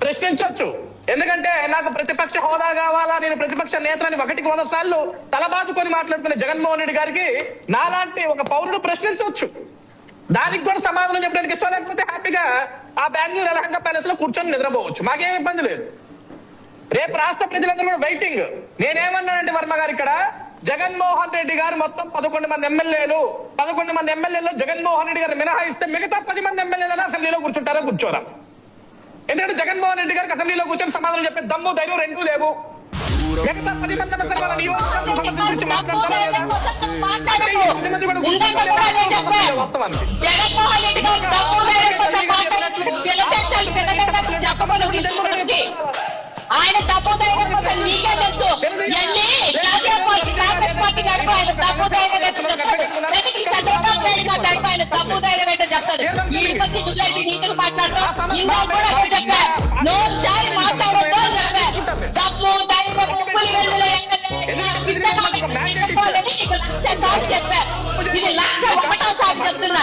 ప్రశ్నించవచ్చు. ఎందుకంటే నాకు ప్రతిపక్ష హోదా కావాలా, నేను ప్రతిపక్ష నేతని 100 సార్లు తలబాదుకొని మాట్లాడుతున్న జగన్మోహన్ రెడ్డి గారికి నాలాంటి ఒక పౌరుడు ప్రశ్నించవచ్చు. దానికి కూడా సమాధానం చెప్పడానికి ఇష్టం లేకపోతే హ్యాపీగా ఆ బెంగళూరు యలహంక ప్యాలెస్ లో కూర్చొని నిద్రపోవచ్చు, మాకేం ఇబ్బంది లేదు. రేపు రాష్ట్ర ప్రజలందరూ కూడా వెయిటింగ్. నేనేమన్నానంటే వర్మ గారు, ఇక్కడ జగన్మోహన్ రెడ్డి గారు మొత్తం 11 మంది ఎమ్మెల్యేలు, 11 మంది ఎమ్మెల్యేలు జగన్మోహన్ రెడ్డి గారు మినహాయిస్తే మిగతా 10 మంది ఎమ్మెల్యేలను అసెంబ్లీలో కూర్చుంటారా కూర్చోరా? ఎందుకంటే జగన్మోహన్ రెడ్డి గారికి అసెంబ్లీలో కూర్చొని సమాధానం చెప్పే దమ్ము ధైర్యం రెండూ లేవు. మిగతా 10 మంది అసలు వాళ్ళ నియోజకవర్గం సమస్య గురించి మాట్లాడతారా లేదా? ఆయన తప్పదైన కోసం నీకే తెలుసు. ఆయన తప్పుదైన వెంట చెప్తారు. ఈ కొద్ది జుల్లైతే నీతులు మాట్లాడతాం. ఇంకా కూడా చెప్పారు, నోసారి మాట్లాడొద్దు అని చెప్పారు. తప్పు ధైర్యం ఉప్పులు వెళ్తుల చెప్పారు. ఇది 1,01,సారి చెప్తున్నా.